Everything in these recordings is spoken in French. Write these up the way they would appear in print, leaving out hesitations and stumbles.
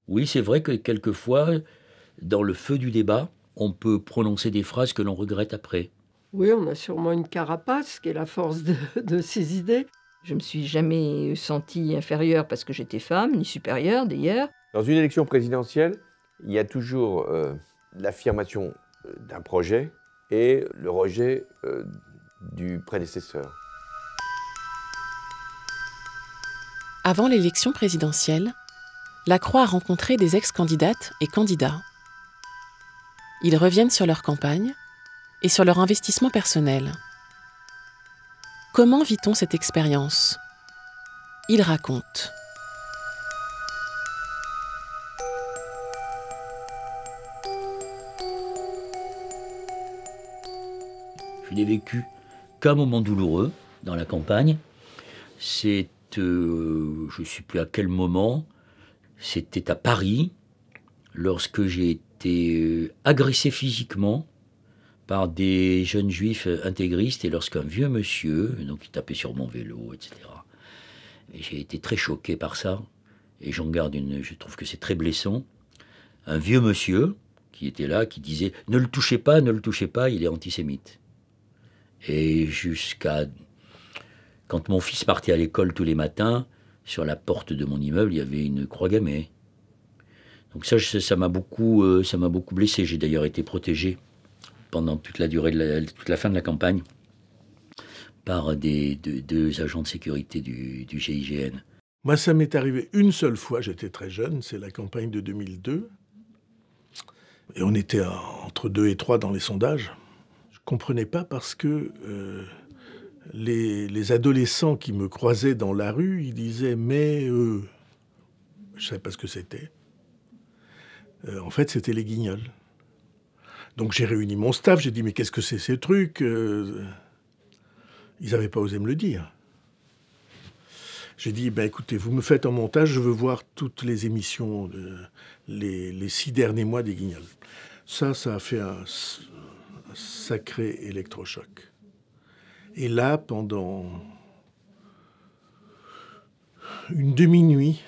Oui, c'est vrai que quelquefois, dans le feu du débat, on peut prononcer des phrases que l'on regrette après. Oui, on a sûrement une carapace qui est la force de ses idées. Je me suis jamais sentie inférieure parce que j'étais femme, ni supérieure d'ailleurs. Dans une élection présidentielle, il y a toujours l'affirmation d'un projet et le rejet du prédécesseur. Avant l'élection présidentielle, Lacroix a rencontré des ex-candidates et candidats. Ils reviennent sur leur campagne et sur leur investissement personnel. Comment vit-on cette expérience? Ils racontent. Je n'ai vécu qu'un moment douloureux dans la campagne. C'est, je ne sais plus à quel moment, c'était à Paris, lorsque j'ai été agressé physiquement par des jeunes juifs intégristes et lorsqu'un vieux monsieur, donc il tapait sur mon vélo, etc. Et j'ai été très choqué par ça. Et je trouve que c'est très blessant. Un vieux monsieur qui était là, qui disait « Ne le touchez pas, ne le touchez pas, il est antisémite ». Et jusqu'à... Quand mon fils partait à l'école tous les matins, sur la porte de mon immeuble, il y avait une croix gammée. Donc ça m'a beaucoup blessé. J'ai d'ailleurs été protégé pendant toute la fin de la campagne par deux agents de sécurité du GIGN. Moi, ça m'est arrivé une seule fois, j'étais très jeune, c'est la campagne de 2002. Et on était entre 2 et 3 dans les sondages. Je ne comprenais pas parce que les adolescents qui me croisaient dans la rue, ils disaient « mais je ne savais pas ce que c'était. En fait, c'était les Guignols. Donc j'ai réuni mon staff, j'ai dit « mais qu'est-ce que c'est ces trucs ?» Ils n'avaient pas osé me le dire. J'ai dit, écoutez, vous me faites un montage, je veux voir toutes les émissions, les 6 derniers mois des Guignols. Ça a fait un sacré électrochoc. Et là, pendant une demi-nuit,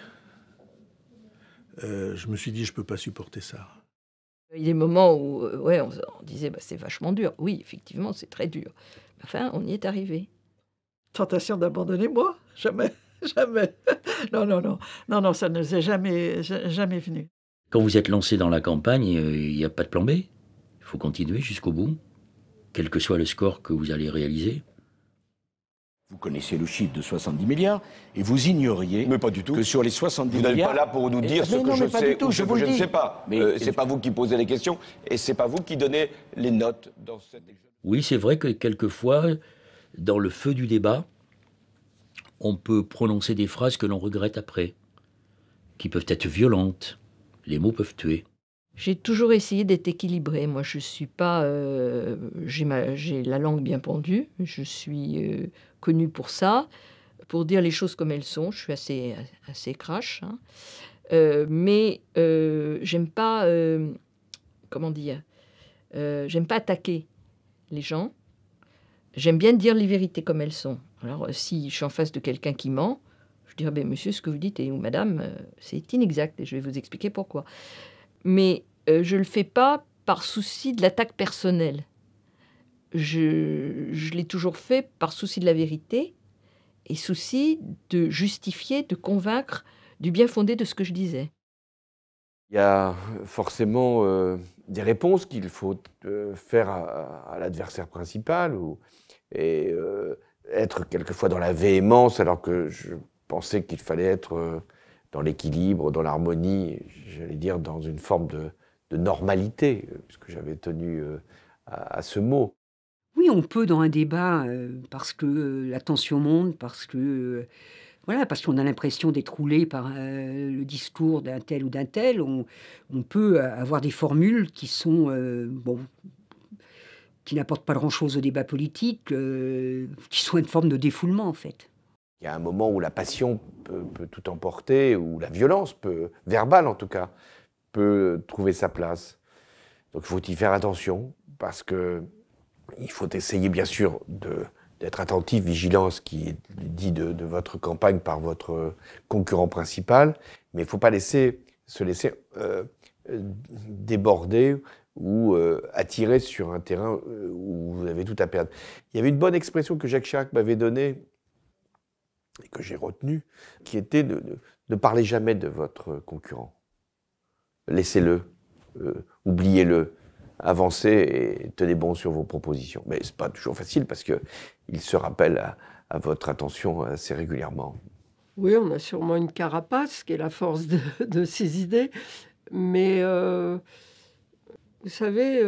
je me suis dit, je ne peux pas supporter ça. Il y a des moments où on disait c'est vachement dur. Oui, effectivement, c'est très dur. Enfin, on y est arrivé. Tentation d'abandonner moi? Jamais. Jamais. Non, ça ne nous est jamais venu. Quand vous êtes lancé dans la campagne, il n'y a pas de plan B. Il faut continuer jusqu'au bout, quel que soit le score que vous allez réaliser. Vous connaissez le chiffre de 70 milliards et vous ignoriez mais pas du tout. Que sur les 70 milliards... Vous milliards... n'êtes pas là pour nous dire ce que je sais ou ce que je ne sais pas. C'est pas vous qui posez les questions et c'est pas vous qui donnez les notes dans cette... Oui, c'est vrai que quelquefois, dans le feu du débat, on peut prononcer des phrases que l'on regrette après, qui peuvent être violentes. Les mots peuvent tuer. J'ai toujours essayé d'être équilibrée. Moi, je suis pas... j'ai la langue bien pendue. Je suis connue pour ça, pour dire les choses comme elles sont. Je suis assez crash. Hein. Mais j'aime pas... comment dire j'aime pas attaquer les gens. J'aime bien dire les vérités comme elles sont. Alors, si je suis en face de quelqu'un qui ment, je dirais, monsieur, ce que vous dites, ou madame, c'est inexact, et je vais vous expliquer pourquoi. Mais je ne le fais pas par souci de l'attaque personnelle. Je l'ai toujours fait par souci de la vérité et souci de justifier, de convaincre du bien fondé de ce que je disais. Il y a forcément des réponses qu'il faut faire à l'adversaire principal et être quelquefois dans la véhémence alors que je pensais qu'il fallait être dans l'équilibre, dans l'harmonie, j'allais dire dans une forme de normalité, puisque j'avais tenu à ce mot. Oui, on peut dans un débat parce que la tension monte, parce que parce qu'on a l'impression d'être roulé par le discours d'un tel ou d'un tel. On peut avoir des formules qui sont qui n'apportent pas grand-chose au débat politique, qui sont une forme de défoulement en fait. Il y a un moment où la passion peut tout emporter, où la violence verbale en tout cas, peut trouver sa place. Donc il faut y faire attention, parce qu'il faut essayer bien sûr d'être attentif, vigilant à ce qui est dit de votre campagne par votre concurrent principal, mais il ne faut pas laisser se laisser déborder ou attirer sur un terrain où vous avez tout à perdre. Il y avait une bonne expression que Jacques Chirac m'avait donnée et que j'ai retenue, qui était ne parlez jamais de votre concurrent. Laissez-le, oubliez-le, avancez et tenez bon sur vos propositions. Mais ce n'est pas toujours facile parce qu'il se rappelle à votre attention assez régulièrement. Oui, on a sûrement une carapace qui est la force de ces idées. Mais vous savez,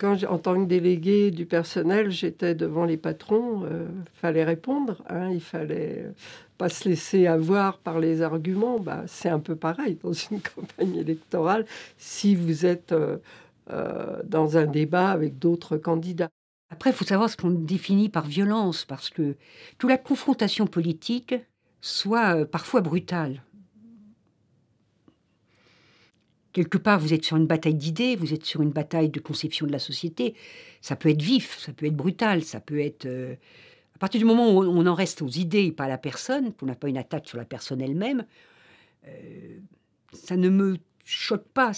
en tant que délégué du personnel, j'étais devant les patrons, fallait répondre, hein, il fallait pas se laisser avoir par les arguments. Bah, c'est un peu pareil dans une campagne électorale si vous êtes dans un débat avec d'autres candidats. Après, il faut savoir ce qu'on définit par violence, parce que toute la confrontation politique soit parfois brutale. Quelque part, vous êtes sur une bataille d'idées, vous êtes sur une bataille de conception de la société. Ça peut être vif, ça peut être brutal, ça peut être... À partir du moment où on en reste aux idées et pas à la personne, qu'on n'a pas une attaque sur la personne elle-même, ça ne me choque pas.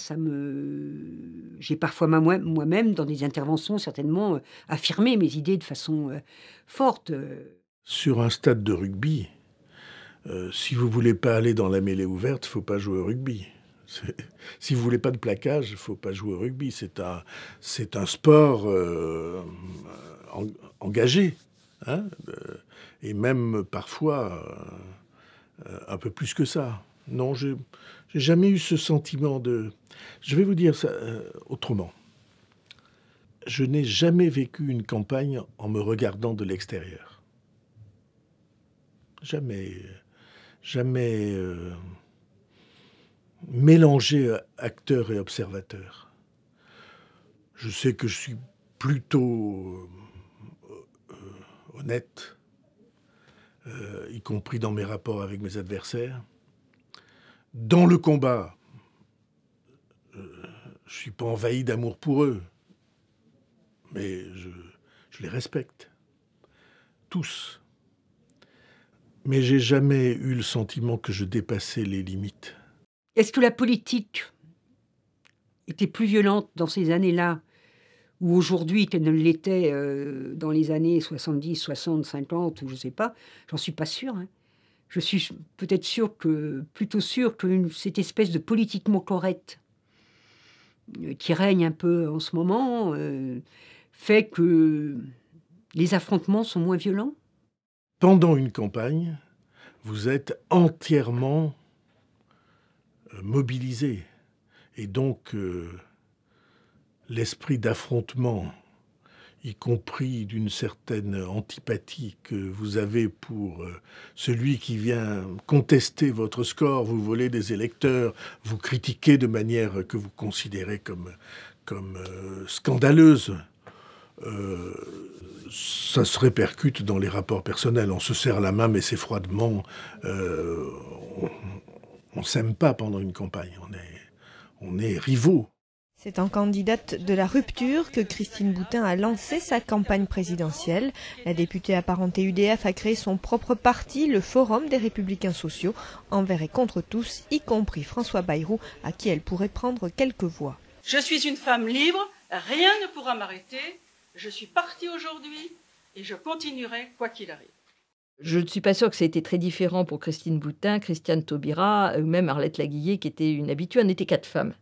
J'ai parfois moi-même, dans des interventions, certainement, affirmé mes idées de façon forte. Sur un stade de rugby, si vous ne voulez pas aller dans la mêlée ouverte, il ne faut pas jouer au rugby. Si vous voulez pas de plaquage, il ne faut pas jouer au rugby. C'est un sport engagé, hein, et même parfois un peu plus que ça. Non, j'ai jamais eu ce sentiment de... Je vais vous dire ça autrement. Je n'ai jamais vécu une campagne en me regardant de l'extérieur. Jamais mélanger acteurs et observateurs. Je sais que je suis plutôt honnête, y compris dans mes rapports avec mes adversaires. Dans le combat, je ne suis pas envahi d'amour pour eux, mais je les respecte, tous. Mais j'ai jamais eu le sentiment que je dépassais les limites. Est-ce que la politique était plus violente dans ces années-là, ou aujourd'hui qu'elle ne l'était dans les années 70, 60, 50, ou je ne sais pas? J'en suis pas sûre. Hein. Je suis peut-être plutôt sûre que cette espèce de politiquement correct qui règne un peu en ce moment fait que les affrontements sont moins violents. Pendant une campagne, vous êtes entièrement mobilisé. Et donc, l'esprit d'affrontement, y compris d'une certaine antipathie que vous avez pour celui qui vient contester votre score, vous voler des électeurs, vous critiquer de manière que vous considérez comme scandaleuse, ça se répercute dans les rapports personnels. On se serre la main, mais c'est froidement... on ne s'aime pas pendant une campagne, on est rivaux. C'est en candidate de la rupture que Christine Boutin a lancé sa campagne présidentielle. La députée apparentée UDF a créé son propre parti, le Forum des Républicains Sociaux, envers et contre tous, y compris François Bayrou, à qui elle pourrait prendre quelques voix. Je suis une femme libre, rien ne pourra m'arrêter. Je suis partie aujourd'hui et je continuerai quoi qu'il arrive. Je ne suis pas sûre que ça ait été très différent pour Christine Boutin, Christiane Taubira, ou même Arlette Laguillet, qui était une habituée. On était 4 femmes.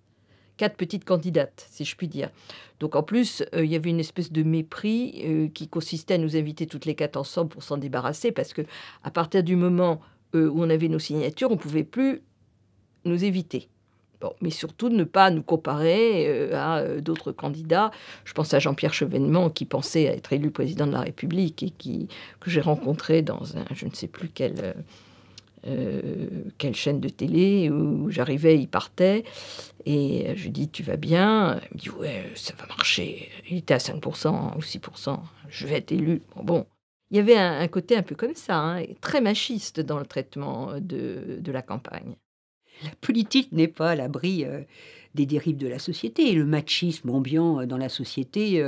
4 petites candidates, si je puis dire. Donc en plus, il y avait une espèce de mépris qui consistait à nous inviter toutes les 4 ensemble pour s'en débarrasser, parce que à partir du moment où on avait nos signatures, on ne pouvait plus nous éviter. Bon, mais surtout ne pas nous comparer à d'autres candidats. Je pense à Jean-Pierre Chevènement, qui pensait être élu président de la République et que j'ai rencontré dans je ne sais plus quelle chaîne de télé, où j'arrivais, il partait, et je lui dis, tu vas bien? Il me dit, ouais, ça va marcher. Il était à 5% ou 6%, je vais être élu. Bon. Il y avait un côté un peu comme ça, hein, très machiste dans le traitement de la campagne. La politique n'est pas à l'abri des dérives de la société. Le machisme ambiant dans la société,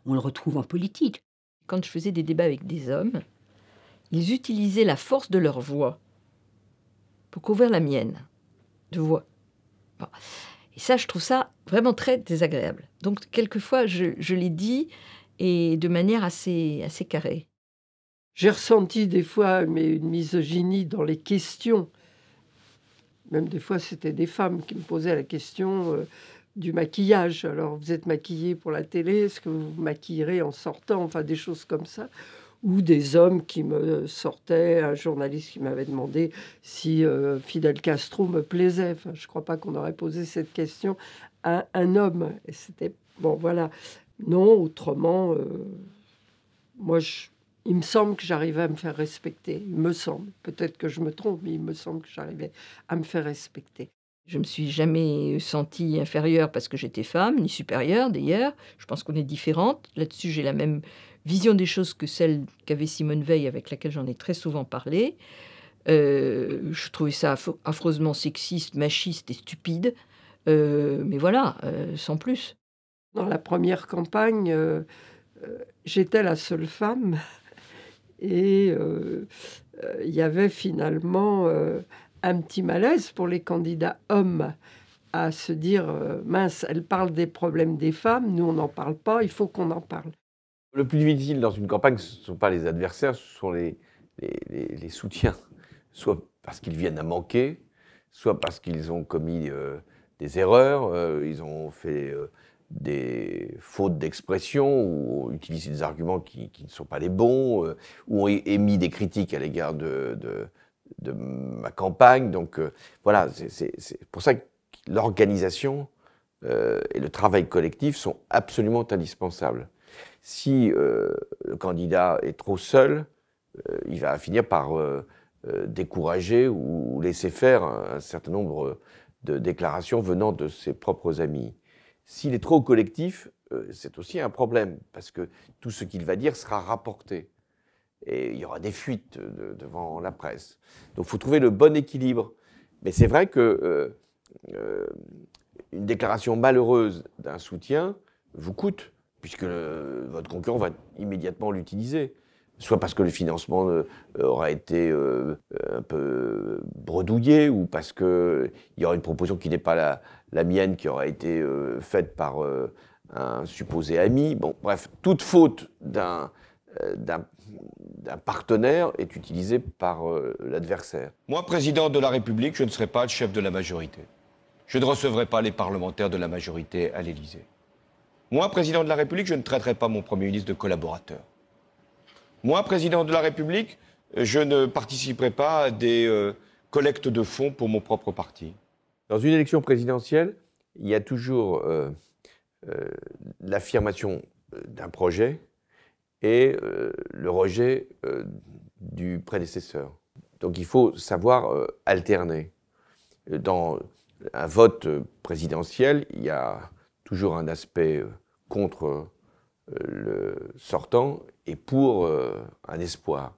on le retrouve en politique. Quand je faisais des débats avec des hommes, ils utilisaient la force de leur voix pour couvrir la mienne de voix. Bon. Et ça, je trouve ça vraiment très désagréable. Donc, quelquefois, je l'ai dit, et de manière assez carrée. J'ai ressenti des fois une misogynie dans les questions. Même des fois, c'était des femmes qui me posaient la question du maquillage. Alors, vous êtes maquillée pour la télé, est-ce que vous vous maquillerez en sortant? Enfin, des choses comme ça. Ou des hommes qui me sortaient, un journaliste qui m'avait demandé si Fidel Castro me plaisait. Enfin, je ne crois pas qu'on aurait posé cette question à un homme. Et c'était... Bon, voilà. Non, autrement, moi, il me semble que j'arrivais à me faire respecter. Il me semble. Peut-être que je me trompe, mais il me semble que j'arrivais à me faire respecter. Je ne me suis jamais sentie inférieure parce que j'étais femme, ni supérieure d'ailleurs. Je pense qu'on est différentes. Là-dessus, j'ai la même vision des choses que celle qu'avait Simone Veil, avec laquelle j'en ai très souvent parlé. Je trouvais ça affreusement sexiste, machiste et stupide. Mais voilà, sans plus. Dans la première campagne, j'étais la seule femme. Et il y avait finalement un petit malaise pour les candidats hommes à se dire mince, elle parle des problèmes des femmes, nous on n'en parle pas, il faut qu'on en parle. Le plus difficile dans une campagne, ce ne sont pas les adversaires, ce sont les soutiens. Soit parce qu'ils viennent à manquer, soit parce qu'ils ont commis des erreurs, ils ont fait des fautes d'expression, ou ont utilisé des arguments qui ne sont pas les bons, ou ont émis des critiques à l'égard de ma campagne. Donc voilà, c'est pour ça que l'organisation et le travail collectif sont absolument indispensables. Si le candidat est trop seul, il va finir par décourager ou laisser faire un certain nombre de déclarations venant de ses propres amis. S'il est trop collectif, c'est aussi un problème, parce que tout ce qu'il va dire sera rapporté. Et il y aura des fuites devant la presse. Donc il faut trouver le bon équilibre. Mais c'est vrai que une déclaration malheureuse d'un soutien vous coûte, puisque votre concurrent va immédiatement l'utiliser. Soit parce que le financement aura été un peu bredouillé, ou parce qu'il y aura une proposition qui n'est pas la mienne, qui aura été faite par un supposé ami. Bon, bref, toute faute d'un partenaire est utilisée par l'adversaire. Moi, président de la République, je ne serai pas le chef de la majorité. Je ne recevrai pas les parlementaires de la majorité à l'Élysée. Moi, président de la République, je ne traiterai pas mon Premier ministre de collaborateur. Moi, président de la République, je ne participerai pas à des collectes de fonds pour mon propre parti. Dans une élection présidentielle, il y a toujours l'affirmation d'un projet et le rejet du prédécesseur. Donc il faut savoir alterner. Dans un vote présidentiel, il y a toujours un aspect contre le sortant et pour un espoir.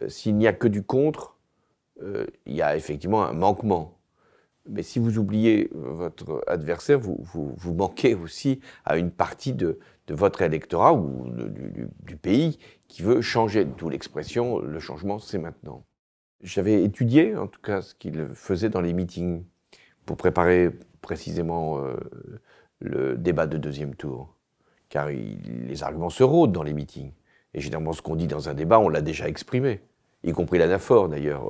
S'il n'y a que du contre, il y a effectivement un manquement. Mais si vous oubliez votre adversaire, vous manquez aussi à une partie de votre électorat ou du pays qui veut changer. D'où l'expression « le changement, c'est maintenant ». J'avais étudié, en tout cas, ce qu'il faisait dans les meetings pour préparer précisément le débat de deuxième tour. Car les arguments se rôdent dans les meetings. Et généralement, ce qu'on dit dans un débat, on l'a déjà exprimé. Y compris l'anaphore, d'ailleurs.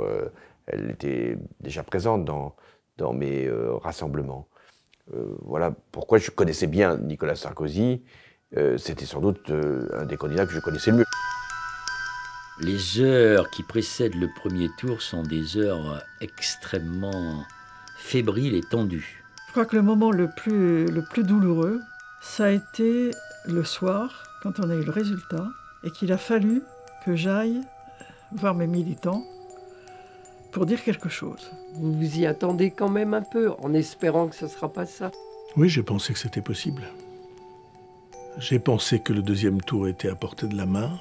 Elle était déjà présente dans mes rassemblements. Voilà pourquoi je connaissais bien Nicolas Sarkozy. C'était sans doute un des candidats que je connaissais le mieux. Les heures qui précèdent le premier tour sont des heures extrêmement fébriles et tendues. Je crois que le moment le plus douloureux, ça a été le soir, quand on a eu le résultat, et qu'il a fallu que j'aille voir mes militants pour dire quelque chose. Vous vous y attendez quand même un peu, en espérant que ce ne sera pas ça. Oui, j'ai pensé que c'était possible. J'ai pensé que le deuxième tour était à portée de la main.